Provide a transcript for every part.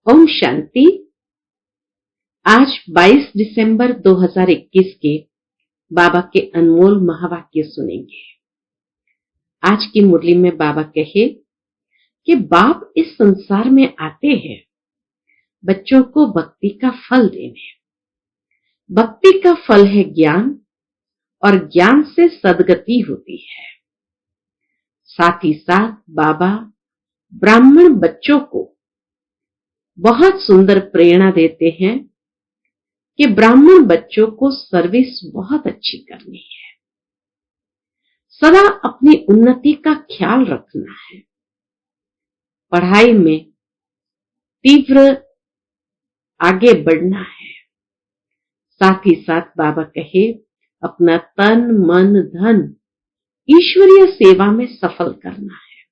ओम शांति। आज 22 दिसंबर 2021 के बाबा के अनमोल महावाक्य सुनेंगे। आज की मुरली में बाबा कहे कि बाप इस संसार में आते हैं बच्चों को भक्ति का फल देने। भक्ति का फल है ज्ञान और ज्ञान से सद्गति होती है। साथ ही साथ बाबा ब्राह्मण बच्चों को बहुत सुंदर प्रेरणा देते हैं कि ब्राह्मण बच्चों को सर्विस बहुत अच्छी करनी है, सदा अपनी उन्नति का ख्याल रखना है, पढ़ाई में तीव्र आगे बढ़ना है। साथ ही साथ बाबा कहे अपना तन मन धन ईश्वरीय सेवा में सफल करना है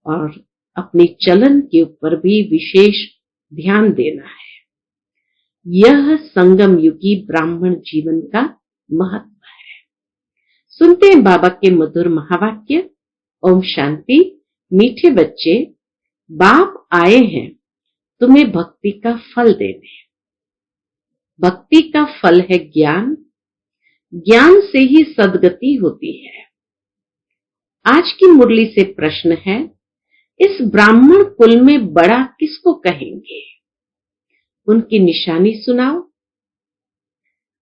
और अपनी चलन के ऊपर भी विशेष ध्यान देना है। यह संगम युगी ब्राह्मण जीवन का महत्व है। सुनते हैं बाबा के मधुर महावाक्य। ओम शांति। मीठे बच्चे, बाप आए हैं तुम्हें भक्ति का फल देने। भक्ति का फल है ज्ञान, ज्ञान से ही सद्गति होती है। आज की मुरली से प्रश्न है, इस ब्राह्मण कुल में बड़ा किसको कहेंगे? उनकी निशानी सुनाओ।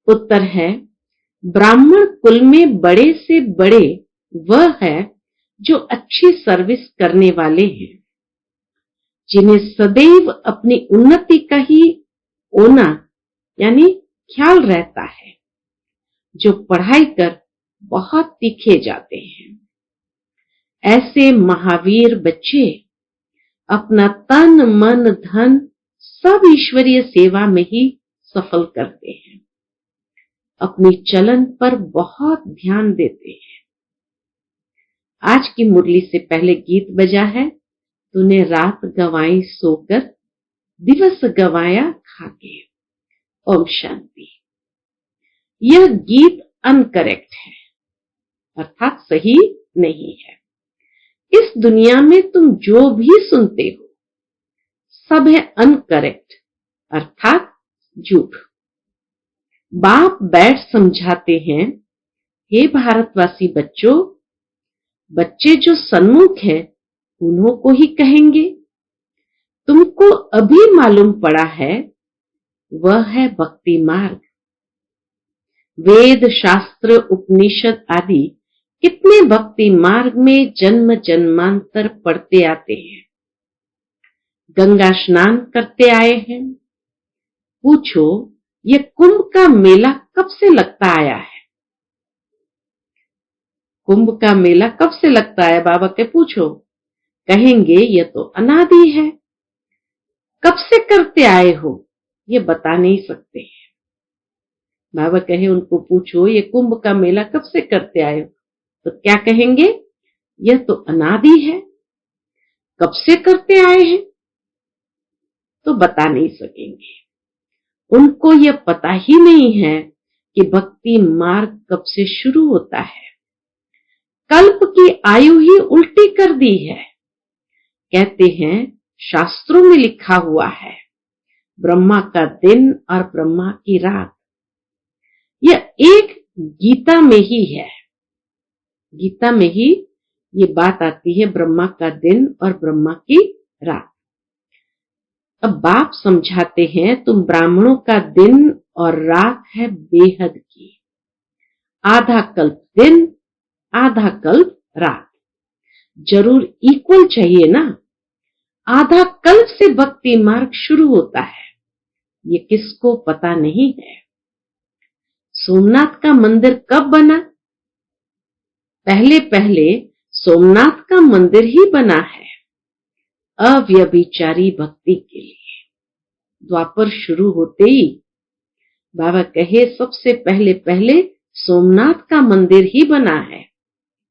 उत्तर है, ब्राह्मण कुल में बड़े से बड़े वह है जो अच्छी सर्विस करने वाले हैं, जिन्हें सदैव अपनी उन्नति का ही होना यानी ख्याल रहता है, जो पढ़ाई कर बहुत तीखे जाते हैं। ऐसे महावीर बच्चे अपना तन मन धन सब ईश्वरीय सेवा में ही सफल करते हैं। अपनी चलन पर बहुत ध्यान देते हैं। आज की मुरली से पहले गीत बजा है, तूने रात गंवाई सोकर, दिवस गंवाया खाके। ओम शांति। यह गीत अनकरेक्ट है, अर्थात सही नहीं है। इस दुनिया में तुम जो भी सुनते हो सब है अनकरेक्ट, अर्थात झूठ। बाप बैठ समझाते हैं, हे भारतवासी बच्चों, बच्चे जो सन्मुख है उन्हों को ही कहेंगे। तुमको अभी मालूम पड़ा है वह है भक्ति मार्ग। वेद शास्त्र उपनिषद आदि कितने भक्ति मार्ग में जन्म जन्मांतर पढ़ते आते हैं। गंगा स्नान करते आए हैं। पूछो ये कुंभ का मेला कब से लगता आया है? कुंभ का मेला कब से लगता है बाबा के पूछो, कहेंगे ये तो अनादि है। कब से करते आए हो ये बता नहीं सकते हैं। बाबा कहे उनको पूछो ये कुंभ का मेला कब से करते आए हो, तो क्या कहेंगे? यह तो अनादि है। कब से करते आए हैं तो बता नहीं सकेंगे। उनको यह पता ही नहीं है कि भक्ति मार्ग कब से शुरू होता है। कल्प की आयु ही उल्टी कर दी है। कहते हैं शास्त्रों में लिखा हुआ है ब्रह्मा का दिन और ब्रह्मा की रात। यह एक गीता में ही है। गीता में ही ये बात आती है, ब्रह्मा का दिन और ब्रह्मा की रात। अब बाप समझाते हैं तुम ब्राह्मणों का दिन और रात है बेहद की। आधा कल्प दिन, आधा कल्प रात। जरूर इक्वल चाहिए ना। आधा कल्प से भक्ति मार्ग शुरू होता है, ये किसको पता नहीं है। सोमनाथ का मंदिर कब बना? पहले पहले सोमनाथ का मंदिर ही बना है अव्यभिचारी भक्ति के लिए। द्वापर शुरू होते ही बाबा कहे सबसे पहले पहले सोमनाथ का मंदिर ही बना है।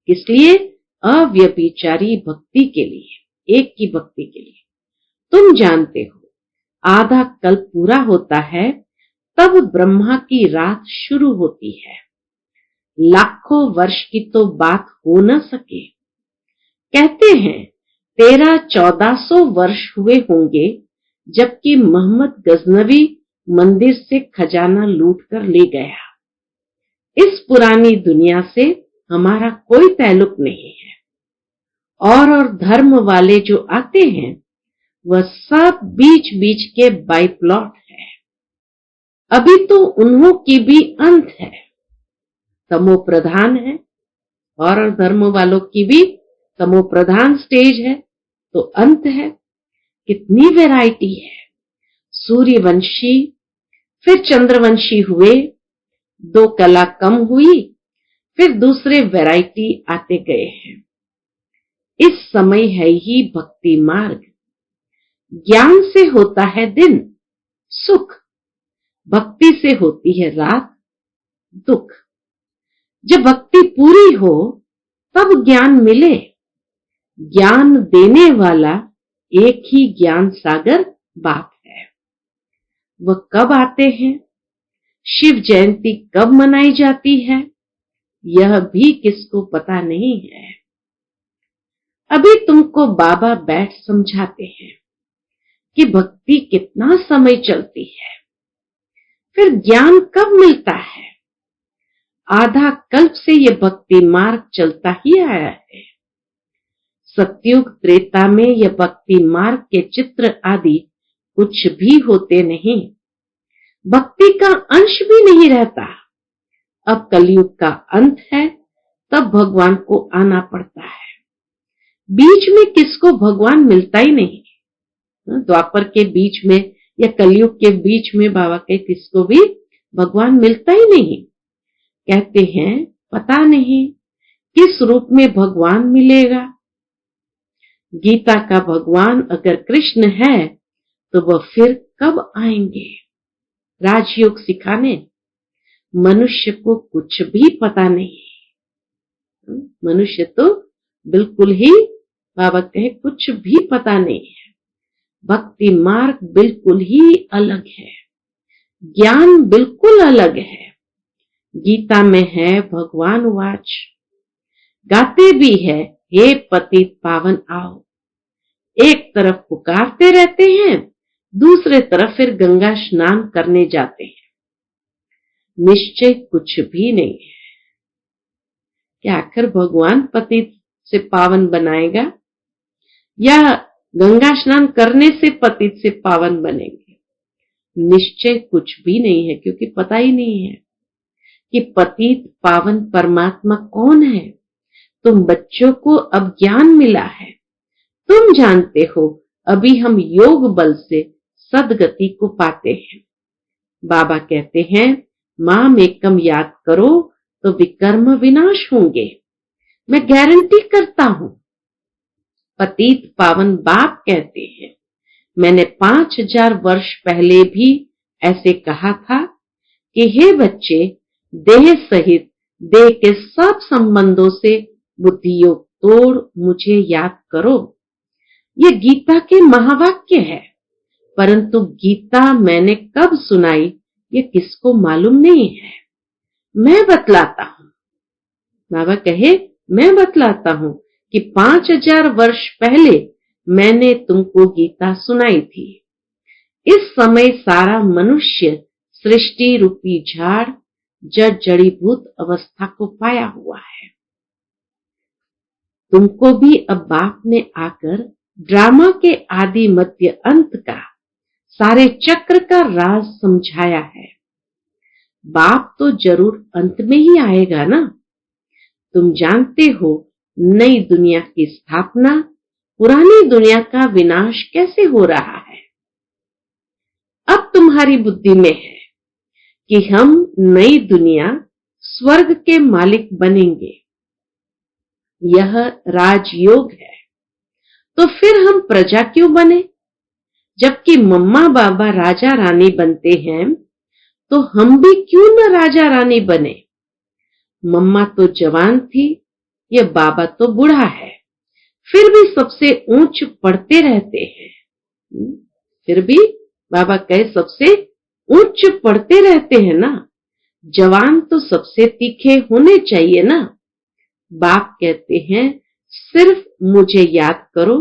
किस लिए? अव्यभिचारी भक्ति के लिए, एक की भक्ति के लिए। तुम जानते हो आधा कल्प पूरा होता है तब ब्रह्मा की रात शुरू होती है। लाखों वर्ष की तो बात हो न सके। कहते हैं 1300-1400 वर्ष हुए होंगे जबकि मोहम्मद गजनवी मंदिर से खजाना लूट कर ले गया। इस पुरानी दुनिया से हमारा कोई ताल्लुक नहीं है। और धर्म वाले जो आते हैं वह सब बीच बीच के बाई प्लॉट है। अभी तो उन्हों की भी अंत है। तमो प्रधान है और धर्म वालों की भी तमो प्रधान स्टेज है तो अंत है। कितनी वैरायटी है। सूर्यवंशी फिर चंद्रवंशी हुए, 2 कला कम हुई, फिर दूसरे वैरायटी आते गए हैं। इस समय है ही भक्ति मार्ग। ज्ञान से होता है दिन सुख, भक्ति से होती है रात दुख। जब भक्ति पूरी हो तब ज्ञान मिले। ज्ञान देने वाला एक ही ज्ञान सागर बाप है। वह कब आते हैं, शिव जयंती कब मनाई जाती है, यह भी किसको पता नहीं है। अभी तुमको बाबा बैठ समझाते हैं कि भक्ति कितना समय चलती है, फिर ज्ञान कब मिलता है। आधा कल्प से यह भक्ति मार्ग चलता ही आया है। सतयुग त्रेता में यह भक्ति मार्ग के चित्र आदि कुछ भी होते नहीं, भक्ति का अंश भी नहीं रहता। अब कलयुग का अंत है, तब भगवान को आना पड़ता है। बीच में किसको भगवान मिलता ही नहीं। द्वापर के बीच में या कलयुग के बीच में बाबा के किसको भी भगवान मिलता ही नहीं। कहते हैं पता नहीं किस रूप में भगवान मिलेगा। गीता का भगवान अगर कृष्ण है तो वह फिर कब आएंगे राजयोग सिखाने। मनुष्य को कुछ भी पता नहीं। मनुष्य तो बिल्कुल ही बाबा कहे कुछ भी पता नहीं है। भक्ति मार्ग बिल्कुल ही अलग है, ज्ञान बिल्कुल अलग है। गीता में है भगवान वाच, गाते भी है हे पतित पावन आओ। एक तरफ पुकारते रहते हैं, दूसरे तरफ फिर गंगा स्नान करने जाते हैं। निश्चय कुछ भी नहीं है। क्या आखिर भगवान पतित से पावन बनाएगा या गंगा स्नान करने से पतित से पावन बनेंगे। निश्चय कुछ भी नहीं है, क्योंकि पता ही नहीं है कि पतित पावन परमात्मा कौन है। तुम बच्चों को अब ज्ञान मिला है, तुम जानते हो अभी हम योग बल से सदगति को पाते हैं। बाबा कहते हैं माम एकम याद करो तो विकर्म विनाश होंगे। मैं गारंटी करता हूं। पतित पावन बाप कहते हैं मैंने 5000 वर्ष पहले भी ऐसे कहा था कि हे बच्चे, देह सहित देह के सब संबंधों से बुद्धियोग तोड़ मुझे याद करो। ये गीता के महावाक्य है, परंतु गीता मैंने कब सुनाई ये किसको मालूम नहीं है। मैं बतलाता हूं। बाबा कहे मैं बतलाता हूं कि 5000 वर्ष पहले मैंने तुमको गीता सुनाई थी। इस समय सारा मनुष्य सृष्टि रूपी झाड़ जड़ जड़ीभूत अवस्था को पाया हुआ है। तुमको भी अब बाप ने आकर ड्रामा के आदि मध्य अंत का सारे चक्र का राज समझाया है। बाप तो जरूर अंत में ही आएगा ना। तुम जानते हो नई दुनिया की स्थापना, पुरानी दुनिया का विनाश कैसे हो रहा है। अब तुम्हारी बुद्धि में है कि हम नई दुनिया स्वर्ग के मालिक बनेंगे। यह राजयोग है। तो फिर हम प्रजा क्यों बने। जबकि मम्मा बाबा राजा रानी बनते हैं तो हम भी क्यों न राजा रानी बने। मम्मा तो जवान थी, ये बाबा तो बूढ़ा है, फिर भी सबसे ऊंच पढ़ते रहते हैं। फिर भी बाबा कहे सबसे ऊंच पढ़ते रहते हैं ना। जवान तो सबसे तीखे होने चाहिए ना। बाप कहते हैं सिर्फ मुझे याद करो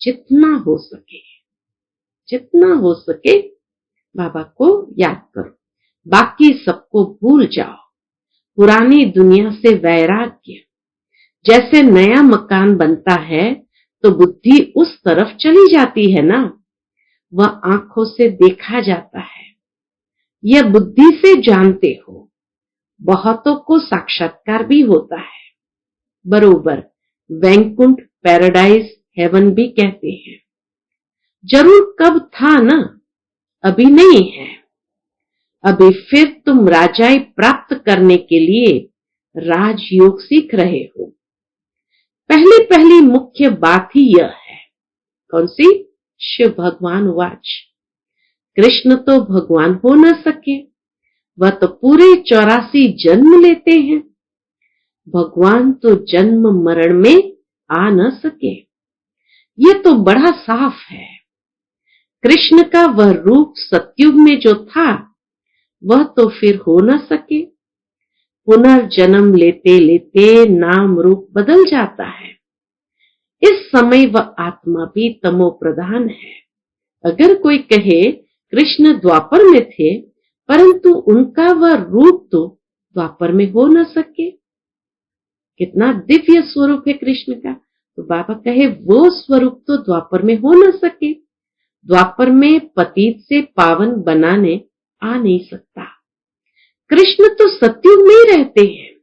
जितना हो सके। जितना हो सके बाबा को याद करो, बाकी सबको भूल जाओ। पुरानी दुनिया से वैराग्य। जैसे नया मकान बनता है तो बुद्धि उस तरफ चली जाती है ना, वह आंखों से देखा जाता है, यह बुद्धि से जानते हो। बहुतों को साक्षात्कार भी होता है, बरोबर वैकुंठ, पैराडाइज, हेवन भी कहते हैं। जरूर कब था ना, अभी नहीं है। अभी फिर तुम राजाई प्राप्त करने के लिए राजयोग सीख रहे हो। पहली पहली मुख्य बात ही यह है। कौन सी? शिव भगवान वाच। कृष्ण तो भगवान हो न सके, वह तो पूरे 84 जन्म लेते हैं। भगवान तो जन्म मरण में आ न सके, यह तो बड़ा साफ है। कृष्ण का वह रूप सतयुग में जो था वह तो फिर हो न सके। पुनर्जन्म लेते लेते नाम रूप बदल जाता है। इस समय वह आत्मा भी तमो प्रधान है। अगर कोई कहे कृष्ण द्वापर में थे परंतु उनका वह रूप तो द्वापर में हो न सके। कितना दिव्य स्वरूप है कृष्ण का। तो बाबा कहे वो स्वरूप तो द्वापर में हो न सके। द्वापर में पतित से पावन बनाने आ नहीं सकता। कृष्ण तो सतयुग में ही रहते हैं,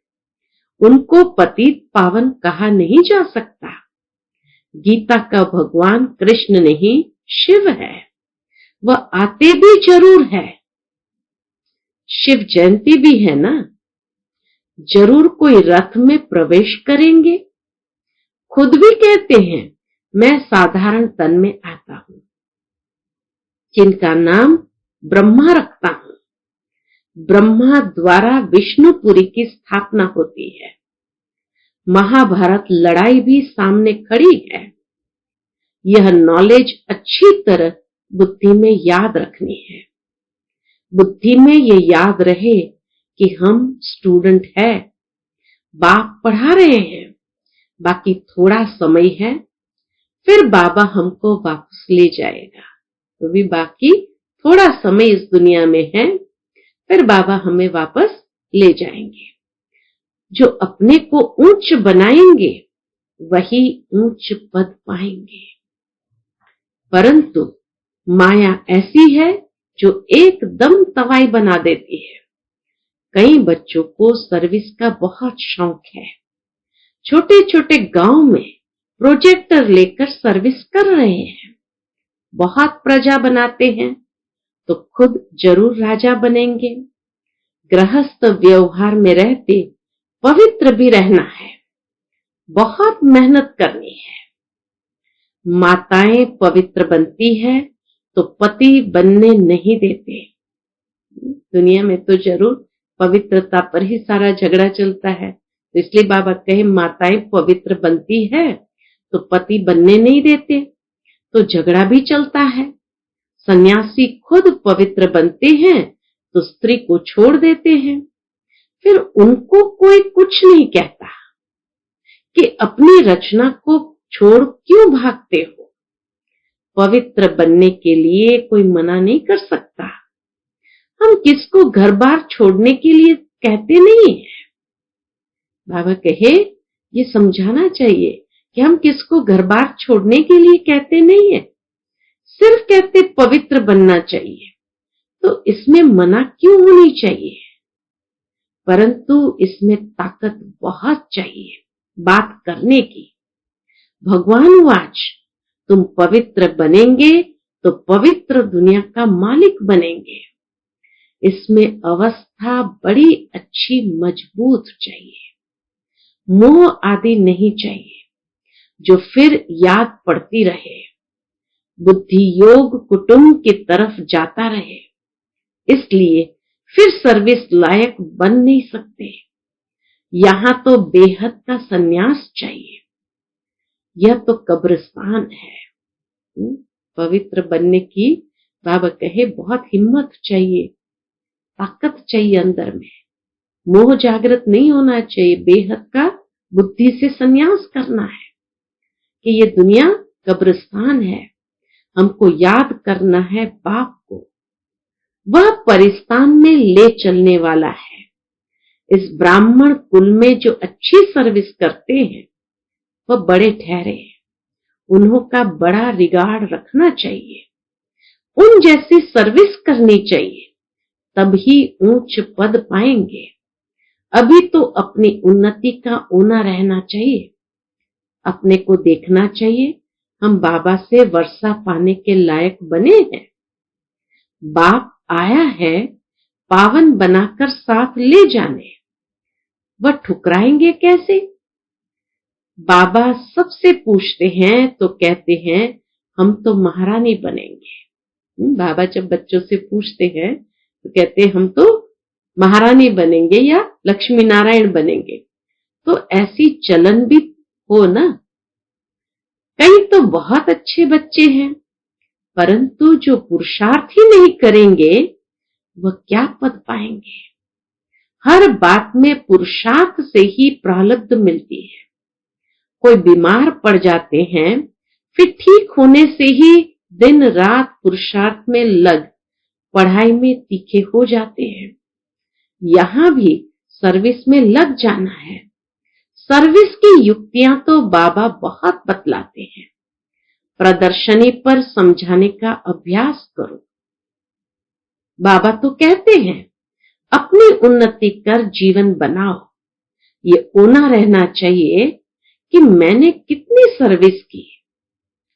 उनको पतित पावन कहा नहीं जा सकता। गीता का भगवान कृष्ण नहीं शिव है, वह आते भी जरूर है। शिव जयंती भी है ना, जरूर कोई रथ में प्रवेश करेंगे। खुद भी कहते हैं मैं साधारण तन में आता हूं, जिनका नाम ब्रह्मा रखता हूं। ब्रह्मा द्वारा विष्णुपुरी की स्थापना होती है। महाभारत लड़ाई भी सामने खड़ी है। यह नॉलेज अच्छी तरह बुद्धि में याद रखनी है। बुद्धि में ये याद रहे कि हम स्टूडेंट है, बाप पढ़ा रहे हैं, बाकी थोड़ा समय है, फिर बाबा हमको वापस ले जाएगा। तो भी बाकी थोड़ा समय इस दुनिया में है, फिर बाबा हमें वापस ले जाएंगे। जो अपने को ऊंच बनाएंगे वही ऊंच पद पाएंगे। परंतु माया ऐसी है जो एकदम तवाई बना देती है। कई बच्चों को सर्विस का बहुत शौक है। छोटे छोटे गांव में प्रोजेक्टर लेकर सर्विस कर रहे हैं। बहुत प्रजा बनाते हैं तो खुद जरूर राजा बनेंगे। गृहस्थ व्यवहार में रहते पवित्र भी रहना है, बहुत मेहनत करनी है। माताएं पवित्र बनती है तो पति बनने नहीं देते। दुनिया में तो जरूर पवित्रता पर ही सारा झगड़ा चलता है, तो इसलिए बाबा कहे माताएं पवित्र बनती है तो पति बनने नहीं देते, तो झगड़ा भी चलता है। सन्यासी खुद पवित्र बनते हैं तो स्त्री को छोड़ देते हैं, फिर उनको कोई कुछ नहीं कहता कि अपनी रचना को छोड़ क्यों भागते हो। पवित्र बनने के लिए कोई मना नहीं कर सकता। हम किसको घर बार छोड़ने के लिए कहते नहीं है। बाबा कहे ये समझाना चाहिए कि हम किसको घर बार छोड़ने के लिए कहते नहीं है, सिर्फ कहते पवित्र बनना चाहिए। तो इसमें मना क्यों होनी चाहिए? परंतु इसमें ताकत बहुत चाहिए बात करने की। भगवान वाच, तुम पवित्र बनेंगे तो पवित्र दुनिया का मालिक बनेंगे। इसमें अवस्था बड़ी अच्छी मजबूत चाहिए, मोह आदि नहीं चाहिए जो फिर याद पड़ती रहे। बुद्धि योग कुटुंब की तरफ जाता रहे, इसलिए फिर सर्विस लायक बन नहीं सकते। यहां तो बेहद का सन्यास चाहिए। यह तो कब्रिस्तान है। पवित्र बनने की बाबा कहे बहुत हिम्मत चाहिए, ताकत चाहिए अंदर में। मोह जागृत नहीं होना चाहिए। बेहद का बुद्धि से सन्यास करना है कि ये दुनिया कब्रिस्तान है। हमको याद करना है बाप को। वह परिस्तान में ले चलने वाला है। इस ब्राह्मण कुल में जो अच्छी सर्विस करते हैं वह बड़े ठहरे हैं। उन्हों का बड़ा रिगार्ड रखना चाहिए। उन जैसी सर्विस करनी चाहिए, तभी ऊंच पद पाएंगे। अभी तो अपनी उन्नति का ओना रहना चाहिए। अपने को देखना चाहिए हम बाबा से वर्षा पाने के लायक बने हैं। बाप आया है पावन बनाकर साथ ले जाने, वह ठुकराएंगे कैसे? बाबा सबसे पूछते हैं तो कहते हैं हम तो महारानी बनेंगे। बाबा जब बच्चों से पूछते हैं तो कहते हैं हम तो महारानी बनेंगे या लक्ष्मी नारायण बनेंगे। तो ऐसी चलन भी हो ना। कई तो बहुत अच्छे बच्चे हैं, परंतु जो पुरुषार्थ ही नहीं करेंगे वह क्या पद पाएंगे? हर बात में पुरुषार्थ से ही प्रारब्ध मिलती है। कोई बीमार पड़ जाते हैं, फिर ठीक होने से ही दिन रात पुरुषार्थ में लग पढ़ाई में तीखे हो जाते हैं। यहां भी सर्विस में लग जाना है। सर्विस की युक्तियां तो बाबा बहुत बतलाते हैं। प्रदर्शनी पर समझाने का अभ्यास करो। बाबा तो कहते हैं अपनी उन्नति कर जीवन बनाओ। ये ओना रहना चाहिए कि मैंने कितनी सर्विस की।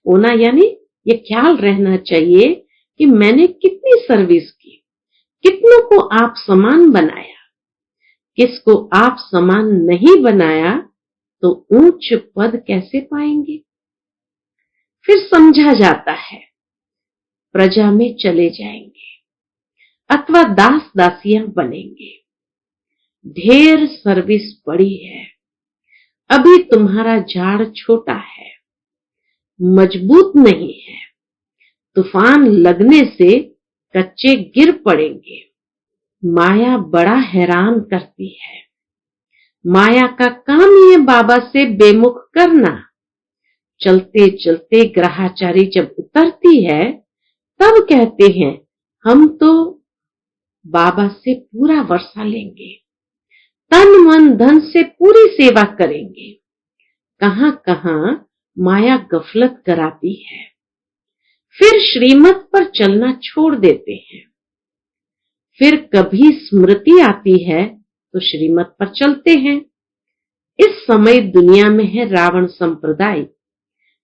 ओना यानी ये ख्याल रहना चाहिए कि मैंने कितनी सर्विस की, कितनों को आप समान बनाया, किसको आप समान नहीं बनाया तो ऊंच पद कैसे पाएंगे? फिर समझा जाता है प्रजा में चले जाएंगे अथवा दास दासियां बनेंगे। ढेर सर्विस पड़ी है। अभी तुम्हारा झाड़ छोटा है, मजबूत नहीं है। तूफान लगने से कच्चे गिर पड़ेंगे। माया बड़ा हैरान करती है। माया का काम ही है बाबा से बेमुख करना। चलते चलते ग्रहाचारी जब उतरती है तब कहते हैं हम तो बाबा से पूरा वर्षा लेंगे, तन मन धन से पूरी सेवा करेंगे। कहां कहां माया गफलत कराती है। फिर श्रीमत पर चलना छोड़ देते हैं। फिर कभी स्मृति आती है तो श्रीमत पर चलते हैं। इस समय दुनिया में है रावण संप्रदाय,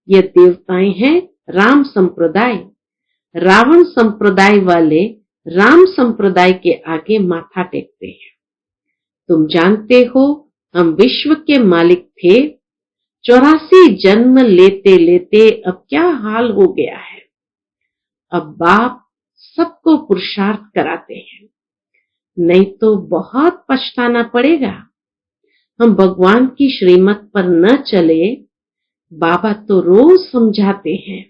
ये देवताएं हैं राम संप्रदाय। रावण संप्रदाय वाले राम संप्रदाय के आगे माथा टेकते हैं। तुम जानते हो हम विश्व के मालिक थे, 84 जन्म लेते लेते अब क्या हाल हो गया है। अब बाप सबको पुरुषार्थ कराते हैं, नहीं तो बहुत पछताना पड़ेगा। हम भगवान की श्रीमत पर न चले। बाबा तो रोज समझाते हैं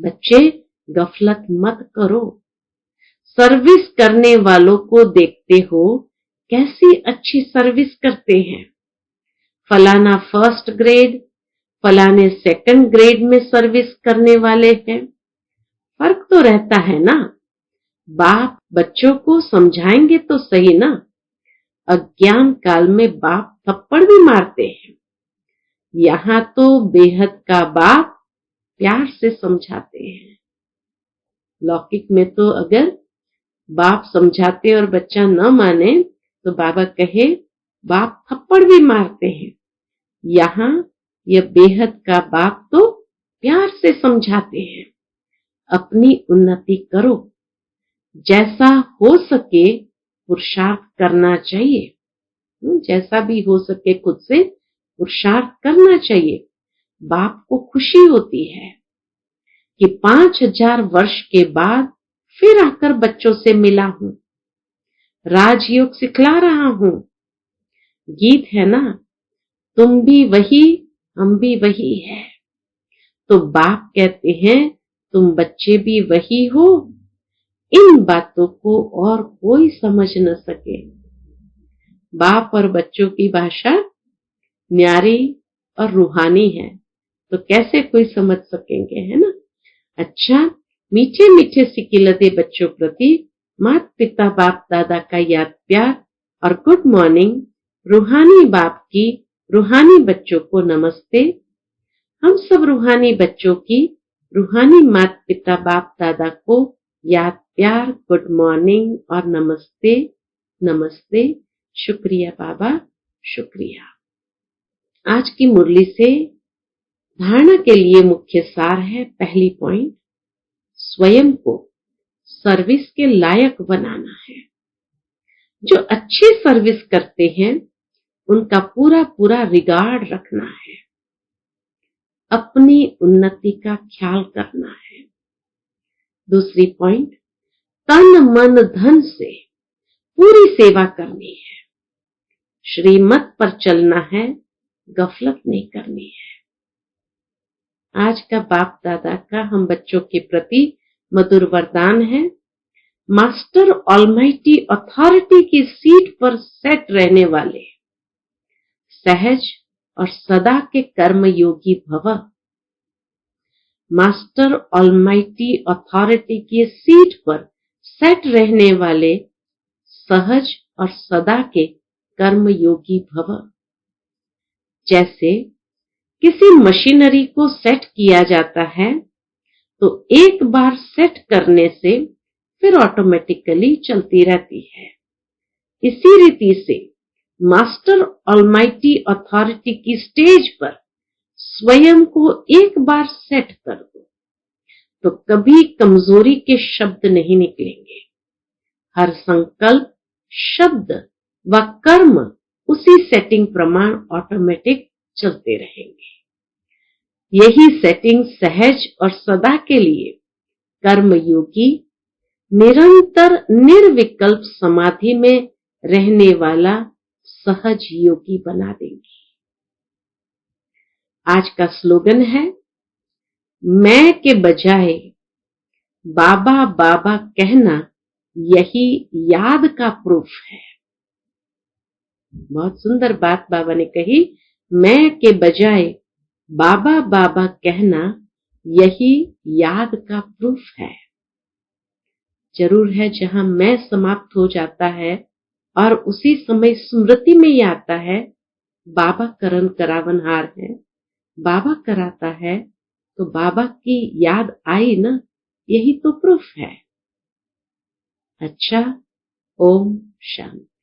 बच्चे गफलत मत करो। सर्विस करने वालों को देखते हो कैसी अच्छी सर्विस करते हैं। फलाना फर्स्ट ग्रेड, फलाने सेकंड ग्रेड में सर्विस करने वाले हैं। फर्क तो रहता है ना। बाप बच्चों को समझाएंगे तो सही ना। अज्ञान काल में बाप थप्पड़ भी मारते हैं। यहां तो बेहद का बाप प्यार से समझाते हैं। लौकिक में तो अगर बाप समझाते और बच्चा न माने तो बाबा कहे बाप थप्पड़ भी मारते हैं। यहां यह बेहद का बाप तो प्यार से समझाते हैं। अपनी उन्नति करो, जैसा हो सके पुरुषार्थ करना चाहिए। जैसा भी हो सके खुद से पुरुषार्थ करना चाहिए। बाप को खुशी होती है कि 5000 वर्ष के बाद फिर आकर बच्चों से मिला हूं, राजयोग सिखला रहा हूं। गीत है ना, तुम भी वही हम भी वही है। तो बाप कहते हैं तुम बच्चे भी वही हो। इन बातों को और कोई समझ न सके। बाप और बच्चों की भाषा न्यारी और रूहानी है, तो कैसे कोई समझ सकेंगे, है ना। अच्छा, मीठे मीठे सिकिलते बच्चों प्रति माता पिता बाप दादा का याद प्यार और गुड मॉर्निंग। रूहानी बाप की रूहानी बच्चों को नमस्ते। हम सब रूहानी बच्चों की रूहानी माता पिता बाप दादा को याद प्यार, गुड मॉर्निंग और नमस्ते। नमस्ते। शुक्रिया बाबा, शुक्रिया। आज की मुरली से धारणा के लिए मुख्य सार है, पहली पॉइंट, स्वयं को सर्विस के लायक बनाना है। जो अच्छी सर्विस करते हैं उनका पूरा पूरा रिगार्ड रखना है, अपनी उन्नति का ख्याल करना है। दूसरी पॉइंट, तन मन धन से पूरी सेवा करनी है, श्रीमत पर चलना है, गफलत नहीं करनी है। आज का बाप दादा का हम बच्चों के प्रति मधुर वरदान है, मास्टर ऑलमाइटी अथॉरिटी की सीट पर सेट रहने वाले सहज और सदा के कर्म योगी भव। मास्टर ऑलमाइटी अथॉरिटी की सीट पर सेट रहने वाले सहज और सदा के कर्म योगी भव। जैसे किसी मशीनरी को सेट किया जाता है तो एक बार सेट करने से फिर ऑटोमेटिकली चलती रहती है। इसी रीति से मास्टर ऑलमाइटी अथॉरिटी की स्टेज पर स्वयं को एक बार सेट कर दो तो कभी कमजोरी के शब्द नहीं निकलेंगे। हर संकल्प, शब्द व कर्म उसी सेटिंग प्रमाण ऑटोमेटिक चलते रहेंगे। यही सेटिंग सहज और सदा के लिए कर्मयोगी, निरंतर निर्विकल्प समाधि में रहने वाला सहज योगी बना देंगी। आज का स्लोगन है, मैं के बजाय बाबा बाबा कहना यही याद का प्रूफ है। बहुत सुंदर बात बाबा ने कही, मैं के बजाय बाबा बाबा कहना यही याद का प्रूफ है। जरूर है जहां मैं समाप्त हो जाता है और उसी समय स्मृति में ही आता है, बाबा करन करावनहार है, बाबा कराता है तो बाबा की याद आई ना, यही तो प्रूफ है। अच्छा, ओम शांति।